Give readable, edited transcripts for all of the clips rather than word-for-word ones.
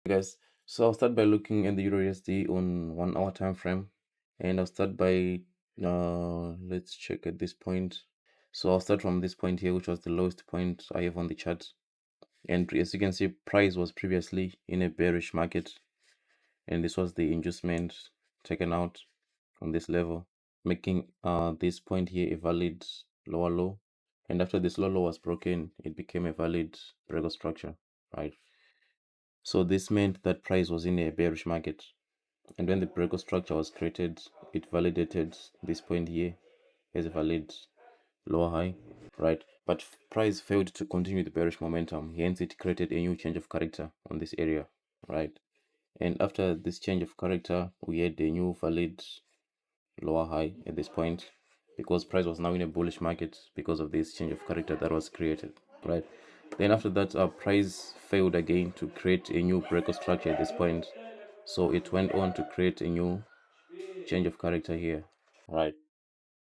Guys, so I'll start by looking at the EURUSD on 1 hour time frame, and I'll start by let's check at this point. So I'll start from this point here, which was the lowest point I have on the chart. And as you can see, price was previously in a bearish market, and this was the inducement taken out on this level, making this point here a valid lower low. And after this lower low was broken, it became a valid breakout structure, right? So this meant that price was in a bearish market. And when the breakout structure was created, it validated this point here as a valid lower high, right? But price failed to continue the bearish momentum, hence it created a new change of character on this area, right? And after this change of character, we had a new valid lower high at this point because price was now in a bullish market because of this change of character that was created, right? Then after that, our price failed again to create a new breakout structure at this point, so it went on to create a new change of character here, right?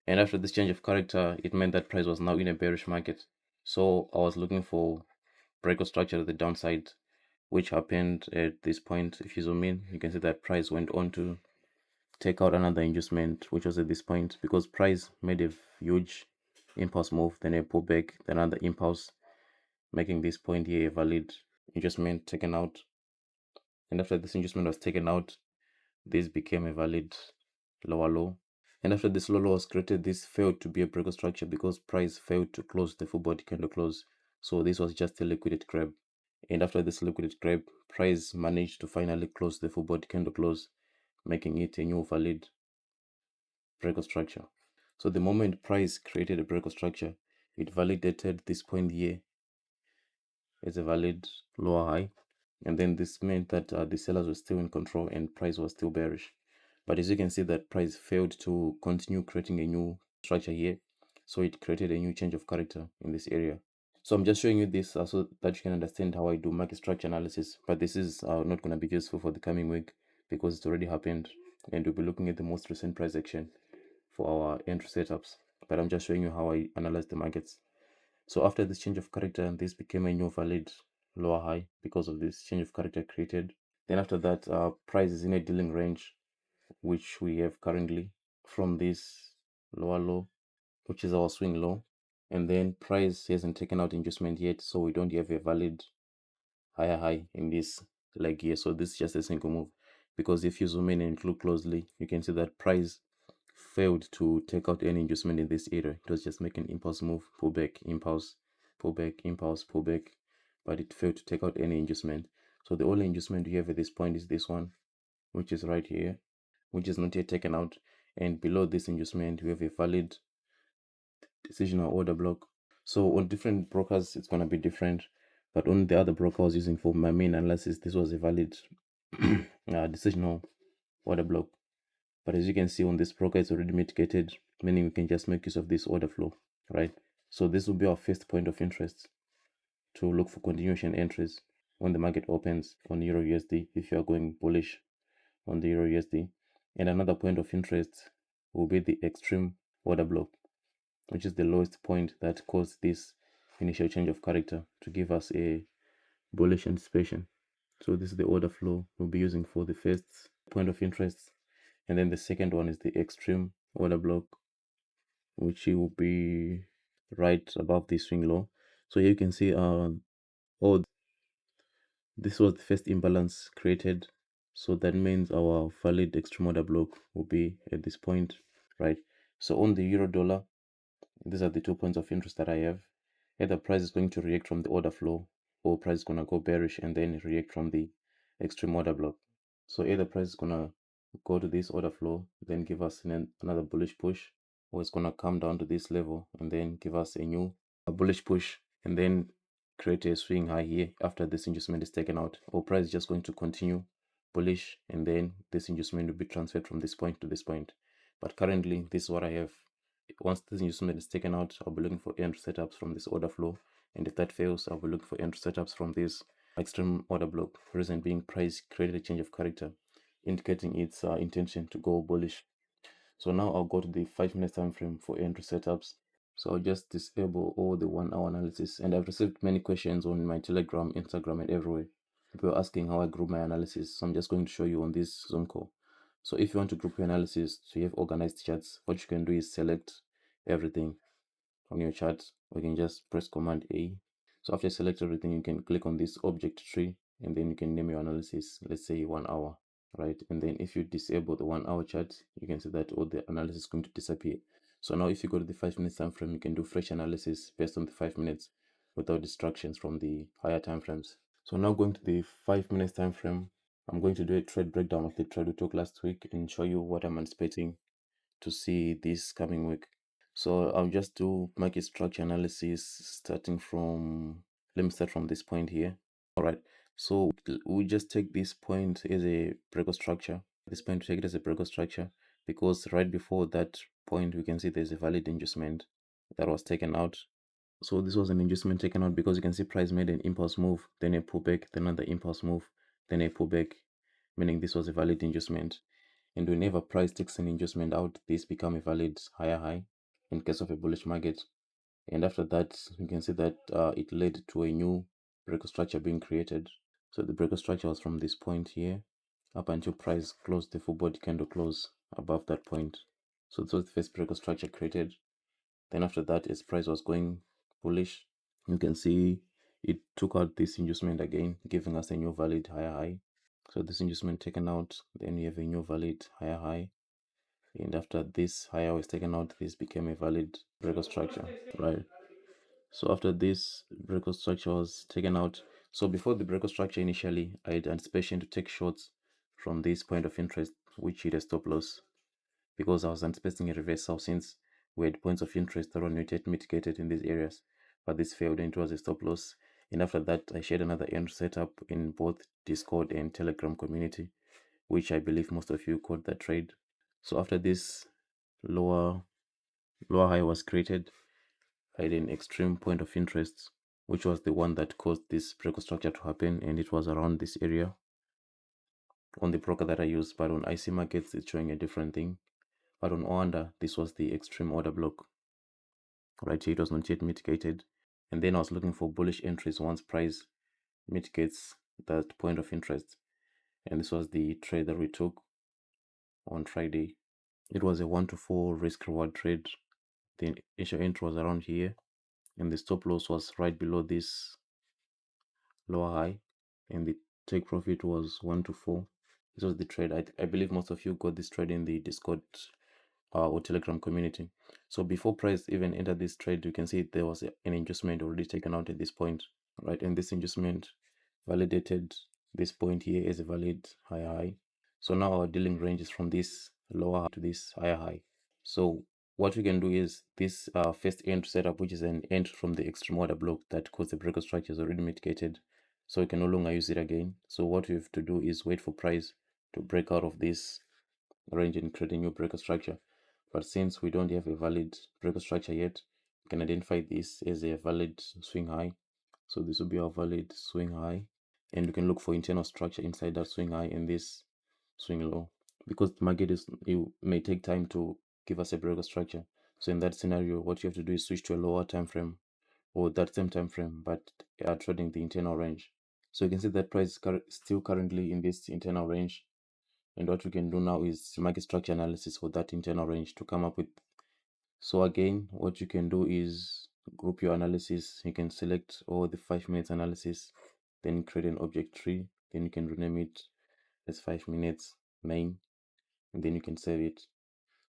And after this change of character, it meant that price was now in a bearish market. So I was looking for breakout structure at the downside, which happened at this point. If you zoom in, you can see that price went on to take out another inducement, which was at this point, because price made a huge impulse move, then a pullback, then another impulse, making this point here a valid inducement taken out. And after this inducement was taken out, this became a valid lower low. And after this low low was created, this failed to be a breakout structure because price failed to close the full body candle close. So this was just a liquidate grab. And after this liquidate grab, price managed to finally close the full body candle close, making it a new valid breakout structure. So the moment price created a breakout structure, it validated this point here as a valid lower high. And then this meant that the sellers were still in control and price was still bearish. But as you can see that price failed to continue creating a new structure here. So it created a new change of character in this area. So I'm just showing you this so that you can understand how I do market structure analysis. But this is not going to be useful for the coming week because it's already happened. And we'll be looking at the most recent price action for our entry setups. But I'm just showing you how I analyze the markets. So after this change of character, this became a new valid lower high because of this change of character created. Then after that, price is in a dealing range, which we have currently from this lower low, which is our swing low. And then price hasn't taken out inducement yet, so we don't have a valid higher high in this leg here. So this is just a single move, because if you zoom in and look closely, you can see that price failed to take out any inducement in this area. It was just making impulse move, pullback, impulse, pullback, impulse, pullback, but it failed to take out any inducement. So the only inducement we have at this point is this one, which is right here, which is not yet taken out. And below this inducement, we have a valid decisional order block. So on different brokers, it's going to be different. But on the other broker I was using for my main analysis, this was a valid decisional order block. But as you can see on this broker, it's already mitigated, meaning we can just make use of this order flow, right? So this will be our first point of interest to look for continuation entries when the market opens on Euro USD if you are going bullish on the Euro USD. And another point of interest will be the extreme order block, which is the lowest point that caused this initial change of character to give us a bullish anticipation. So this is the order flow we'll be using for the first point of interest. And then the second one is the extreme order block, which will be right above the swing low. So here you can see oh, this was the first imbalance created. So that means our valid extreme order block will be at this point, right? So on the euro dollar, these are the 2 points of interest that I have. Either price is going to react from the order flow, or price is going to go bearish and then react from the extreme order block. So either price is going to go to this order flow, then give us another bullish push, or it's going to come down to this level and then give us a bullish push and then create a swing high here after this inducement is taken out, or price is just going to continue bullish and then this inducement will be transferred from this point to this point. But currently, this is what I have. Once this inducement is taken out, I'll be looking for entry setups from this order flow, and if that fails, I'll be looking for entry setups from this extreme order block. Reason being, price created a change of character, indicating its intention to go bullish. So now I'll go to the 5-minute time frame for entry setups. So I'll just disable all the 1 hour analysis, and I've received many questions on my Telegram, Instagram, and everywhere. People are asking how I group my analysis, so I'm just going to show you on this Zoom call. So if you want to group your analysis so you have organized charts, what you can do is select everything on your chart, or you can just press Command A. So after you select everything, you can click on this object tree, and then you can name your analysis, let's say 1 hour, right? And then if you disable the 1 hour chart, you can see that all the analysis is going to disappear. So now if you go to the 5 minutes time frame, you can do fresh analysis based on the 5 minutes without distractions from the higher time frames. So now going to the 5 minutes time frame, I'm going to do a trade breakdown of the trade we took last week and show you what I'm anticipating to see this coming week. So I'll just do market structure analysis starting from, let me start from this point here. All right, so we just take this point as a breakout structure. This point, take it as a breakout structure because right before that point, we can see there's a valid inducement that was taken out. So this was an inducement taken out because you can see price made an impulse move, then a pullback, then another impulse move, then a pullback, meaning this was a valid inducement. And whenever price takes an inducement out, this become a valid higher high in case of a bullish market. And after that, you can see that it led to a new breakout structure being created. So the breakout structure was from this point here up until price closed the full body candle close above that point. So this was the first breakout structure created. Then after that, as price was going bullish, you can see it took out this inducement again, giving us a new valid higher high. So this inducement taken out, then we have a new valid higher high. And after this higher was taken out, this became a valid breakout structure, right? So after this breakout structure was taken out, so before the breakout structure initially, I had anticipation to take shorts from this point of interest, which hit a stop loss, because I was anticipating a reversal since we had points of interest that were not yet mitigated in these areas, but this failed and it was a stop loss. And after that, I shared another end setup in both Discord and Telegram community, which I believe most of you caught that trade. So after this lower high was created, I had an extreme point of interest, which was the one that caused this breakout structure to happen, and it was around this area on the broker that I used. But on IC markets, it's showing a different thing. But on Oanda, this was the extreme order block. Right here, it was not yet mitigated. And then I was looking for bullish entries once price mitigates that point of interest. And this was the trade that we took on Friday. It was a 1 to 4 risk reward trade. The initial entry was around here, and the stop loss was right below this lower high, and the take profit was 1 to 4. This was the trade. I believe most of you got this trade in the Discord or Telegram community. So before price even entered this trade, you can see there was an inducement already taken out at this point, right? And this inducement validated this point here as a valid higher high. So now our dealing range is from this lower high to this higher high. So what we can do is this first entry setup, which is an entry from the extreme order block that caused the breakout structure, is already mitigated. So we can no longer use it again. So what we have to do is wait for price to break out of this range and create a new breakout structure. But since we don't have a valid breakout structure yet, we can identify this as a valid swing high. So this will be our valid swing high, and we can look for internal structure inside that swing high and this swing low, because the market it may take time to give us a breakout structure. So in that scenario, what you have to do is switch to a lower time frame or that same time frame, but trading the internal range. So you can see that price is still currently in this internal range, and what we can do now is market structure analysis for that internal range to come up with. So again, what you can do is group your analysis. You can select all the 5 minutes analysis, then create an object tree, then you can rename it as 5 minutes main, and then you can save it.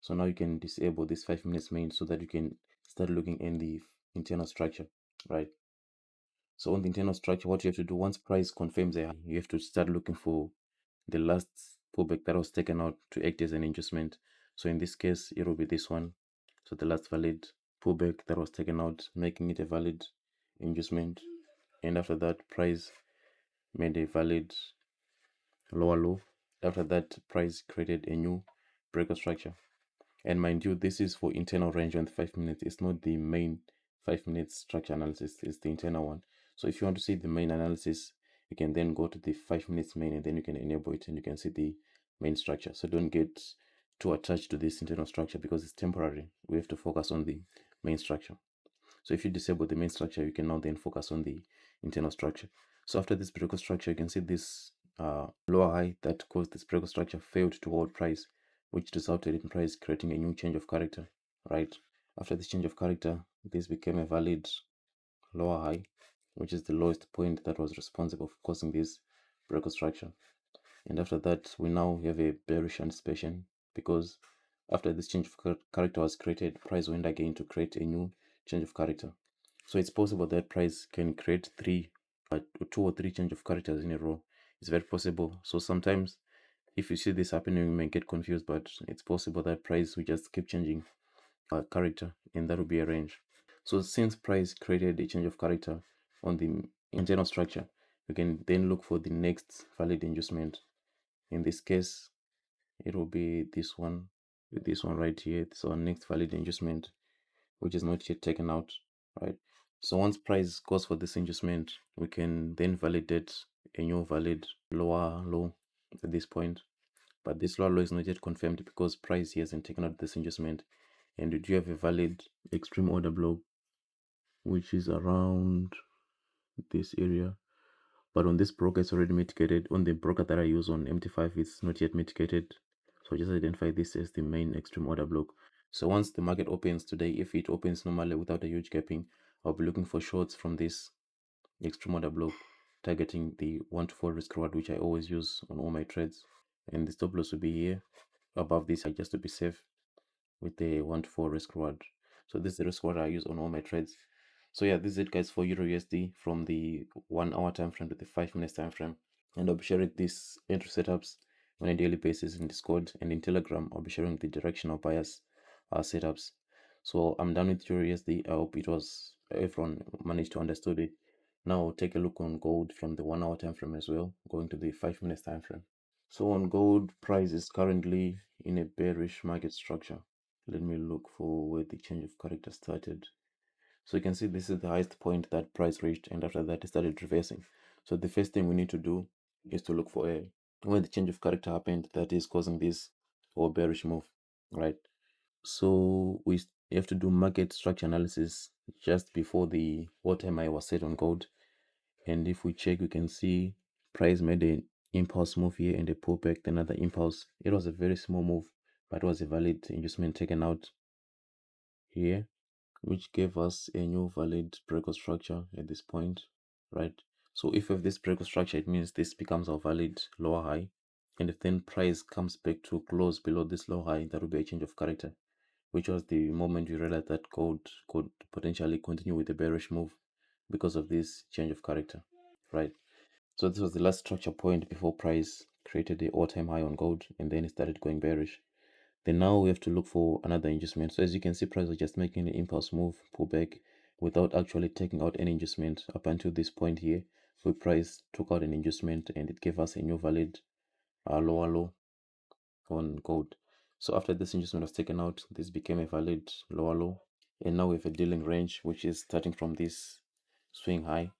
So now you can disable this 5 minutes main so that you can start looking in the internal structure, right? So on the internal structure, what you have to do once price confirms a high, you have to start looking for the last pullback that was taken out to act as an adjustment. So in this case, it will be this one. So the last valid pullback that was taken out, making it a valid adjustment. And after that, price made a valid lower low. After that, price created a new breakout structure. And mind you, this is for internal range on the 5 minutes. It's not the main 5 minutes structure analysis, it's the internal one. So if you want to see the main analysis, you can then go to the 5 minutes main and then you can enable it and you can see the main structure. So don't get too attached to this internal structure because it's temporary. We have to focus on the main structure. So if you disable the main structure, you can now then focus on the internal structure. So after this breakout structure, you can see this lower high that caused this breakout structure failed to hold price, which resulted in price creating a new change of character, right? After this change of character, this became a valid lower high, which is the lowest point that was responsible for causing this breakout structure. And after that, we now have a bearish anticipation, because after this change of character was created, price went again to create a new change of character. So it's possible that price can create two or three change of characters in a row. It's very possible. So sometimes if you see this happening, you may get confused, but it's possible that price will just keep changing character, and that will be a range. So since price created a change of character on the internal structure, we can then look for the next valid inducement. In this case, it will be this one right here. So our next valid inducement, which is not yet taken out, right? So once price goes for this inducement, we can then validate a new valid lower low at this point. But this lower low is not yet confirmed because price here hasn't taken out this inducement. And we do have a valid extreme order block, which is around this area. But on this broker, it's already mitigated. On the broker that I use on MT5, it's not yet mitigated. So just identify this as the main extreme order block. So once the market opens today, if it opens normally without a huge gapping, I'll be looking for shorts from this extreme order block, targeting the 1 to 4 risk reward, which I always use on all my trades. And the stop loss will be here above this, just to be safe, with the 1 to 4 risk reward. So this is the risk reward I use on all my trades. So yeah, this is it guys for EURUSD from the 1 hour time frame to the 5 minutes time frame. And I'll be sharing these entry setups on a daily basis in Discord, and in Telegram I'll be sharing the directional bias setups. So I'm done with EURUSD. I hope everyone managed to understood it. Now I'll take a look on gold from the 1 hour time frame as well, going to the 5 minutes time frame. So on gold, price is currently in a bearish market structure. Let me look for where the change of character started. So you can see this is the highest point that price reached, and after that it started reversing. So the first thing we need to do is to look for when the change of character happened that is causing this or bearish move, right? So we have to do market structure analysis just before the all-time high was set on gold. And if we check, we can see price made an impulse move here and a pullback, then another impulse. It was a very small move, but it was a valid inducement taken out here, which gave us a new valid breakout structure at this point, right? So if we have this breakout structure, it means this becomes our valid lower high. And if then price comes back to close below this low high, that will be a change of character, which was the moment we realized that gold could potentially continue with a bearish move because of this change of character, right? So this was the last structure point before price created the all-time high on gold, and then it started going bearish. Then now we have to look for another adjustment. So as you can see, price was just making an impulse move, pull back, without actually taking out any adjustment up until this point here, where price took out an adjustment and it gave us a new valid lower low on gold. So after this adjustment was taken out, this became a valid lower low. And now we have a dealing range, which is starting from this swing high,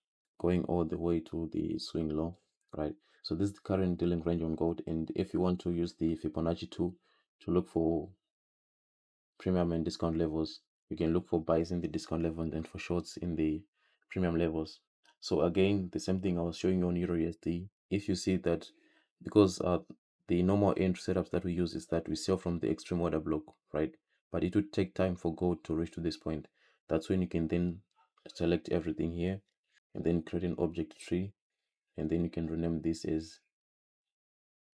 going all the way to the swing low, right? So this is the current dealing range on gold. And if you want to use the Fibonacci tool to look for premium and discount levels, you can look for buys in the discount level and then for shorts in the premium levels. So again, the same thing I was showing you on EURUSD. If you see that, because the normal entry setups that we use is that we sell from the extreme order block, right? But it would take time for gold to reach to this point. That's when you can then select everything here and then create an object tree, and then you can rename this as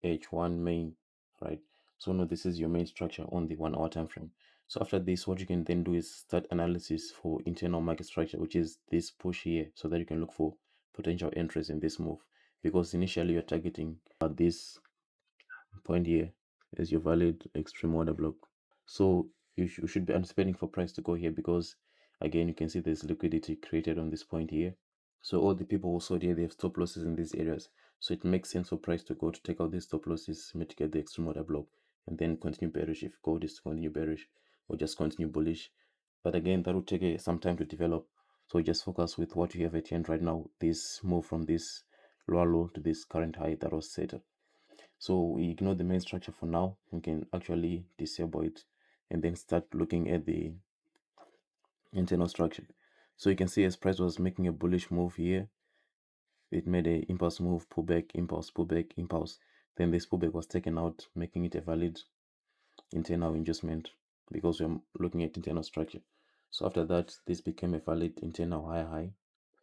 H1 main, right? So now this is your main structure on the 1 hour time frame. So after this, what you can then do is start analysis for internal market structure, which is this push here, so that you can look for potential entries in this move, because initially you're targeting at this point here as your valid extreme order block. So you should be anticipating for price to go here, because again you can see there's liquidity created on this point here. So all the people who sold here, they have stop losses in these areas. So it makes sense for price to go to take out these stop losses, mitigate the extreme order block, and then continue bearish if gold is to continue bearish, or just continue bullish. But again, that will take some time to develop. So just focus with what you have at hand right now. This move from this lower low to this current high that was set. So we ignore the main structure for now. We can actually disable it and then start looking at the internal structure. So you can see as price was making a bullish move here, it made a impulse move, pullback, impulse, pullback, impulse. Then this pullback was taken out, making it a valid internal adjustment because we're looking at internal structure. So after that, this became a valid internal high,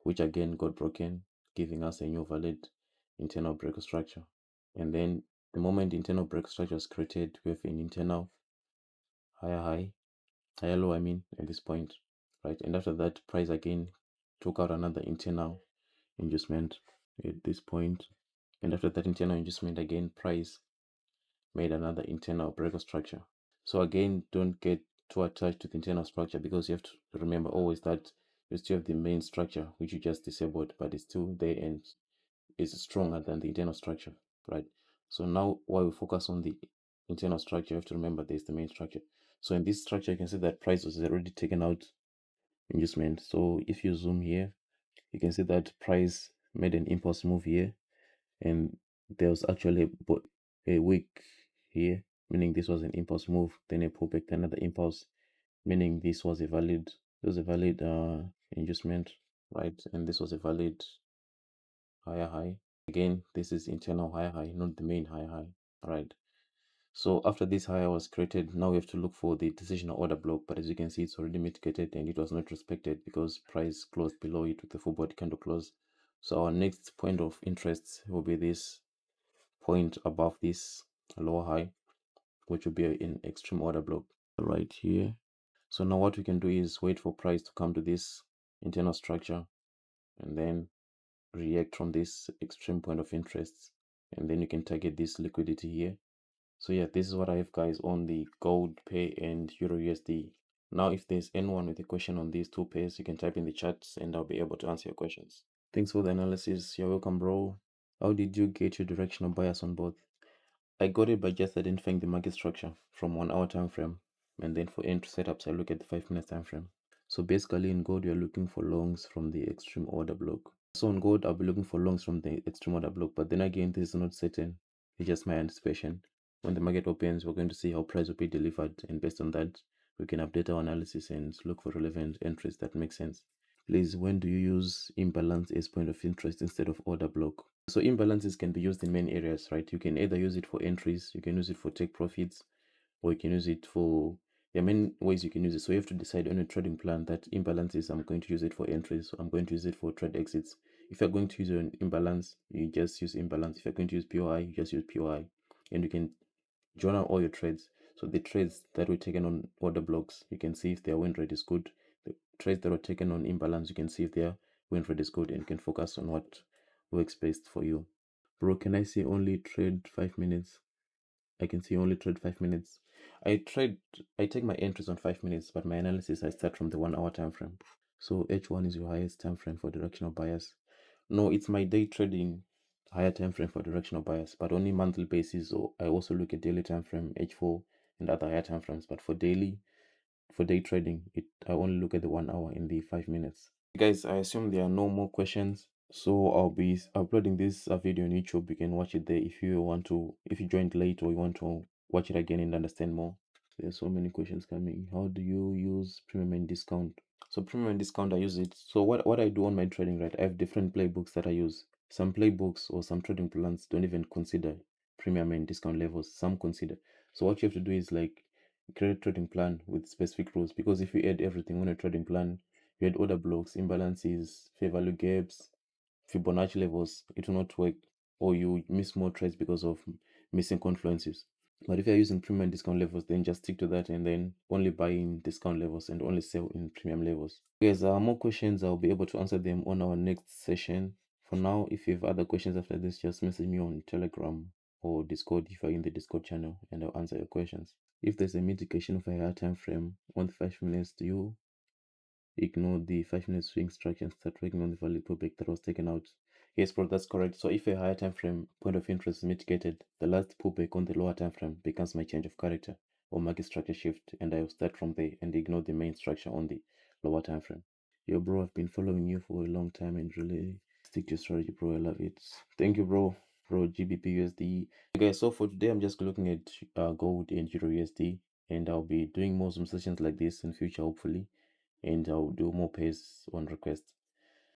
which again got broken, giving us a new valid internal break structure. And then the moment internal break structure is created, we have an internal higher low, at this point, right? And after that, price again took out another internal adjustment at this point. And after that internal adjustment, again, price made another internal break structure. So again, don't get too attached to the internal structure because you have to remember always that you still have the main structure, which you just disabled, but it's still there and is stronger than the internal structure, right? So now while we focus on the internal structure, you have to remember there's the main structure. So in this structure, you can see that price was already taken out adjustment. So if you zoom here, you can see that price made an impulse move here, and there was actually a wick here, meaning this was an impulse move, then a pullback, then another impulse, meaning this was a valid adjustment, right? And this was a valid high. Again, this is internal high, not the main high, right? So after this high was created, now we have to look for the decisional order block. But as you can see, it's already mitigated and it was not respected because price closed below it with the full body candle close. So our next point of interest will be this point above this lower high, which will be an extreme order block right here. So now what we can do is wait for price to come to this internal structure and then react from this extreme point of interest, and then you can target this liquidity here. So yeah, this is what I have, guys, on the gold pair and EURUSD. Now if there's anyone with a question on these two pairs, you can type in the chats and I'll be able to answer your questions. Thanks for the analysis. You're welcome, bro. How did you get your directional bias on both? I got it by just identifying the market structure from 1 hour time frame, and then for entry setups I look at the 5 minute time frame. So basically in gold you're looking for longs from the extreme order block. So on gold I'll be looking for longs from the extreme order block, but then again this is not certain. It's just my anticipation. When the market opens, we're going to see how price will be delivered, and based on that we can update our analysis and look for relevant entries that make sense. Please, when do you use imbalance as point of interest instead of order block? So imbalances can be used in many areas, right? You can either use it for entries, you can use it for take profits, or you can use it for, there are many ways you can use it. So you have to decide on a trading plan that imbalances, I'm going to use it for entries, I'm going to use it for trade exits. If you're going to use an imbalance, you just use imbalance. If you're going to use POI, you just use POI. And you can journal all your trades. So the trades that were taken on order blocks, you can see if their win rate is good. The trades that were taken on imbalance, you can see if their win rate is good, and you can focus on what works best for you. Bro, can I see only trade 5 minutes? I can see only trade 5 minutes. I take my entries on 5 minutes, but my analysis I start from the 1 hour time frame. So H1 is your highest time frame for directional bias. No, it's my day trading higher time frame for directional bias, but only monthly basis. So I also look at daily time frame, H4, and other higher time frames. But for day trading, I only look at the 1 hour and the 5 minutes. Guys, I assume there are no more questions. So I'll be uploading this video on YouTube. You can watch it there if you joined late or you want to watch it again and understand more. There's so many questions coming. How do you use premium and discount? So premium and discount, I use it. So what I do on my trading, right? I have different playbooks that I use. Some playbooks or some trading plans don't even consider premium and discount levels. Some consider. So what you have to do is like create a trading plan with specific rules, because if you add everything on a trading plan, you add order blocks, imbalances, fair value gaps, Fibonacci levels, it will not work, or you miss more trades because of missing confluences. But if you're using premium and discount levels, then just stick to that and then only buy in discount levels and only sell in premium levels. Guys, more questions, I'll be able to answer them on our next session. For now, if you have other questions after this, just message me on Telegram or Discord if you're in the Discord channel, and I'll answer your questions. If there's a mitigation of a higher time frame on 5 minutes, do you ignore the 5 minute swing structure and start working on the value pullback that was taken out? Yes, bro, that's correct. So if a higher time frame point of interest is mitigated, the last pullback on the lower time frame becomes my change of character or market structure shift, and I will start from there and ignore the main structure on the lower time frame. Yo, bro, I've been following you for a long time and really stick to your strategy, bro. I love it. Thank you, bro. GBP USD. Okay, so for today, I'm just looking at gold and EURUSD, and I'll be doing more Zoom sessions like this in future, hopefully, and I'll do more pairs on request.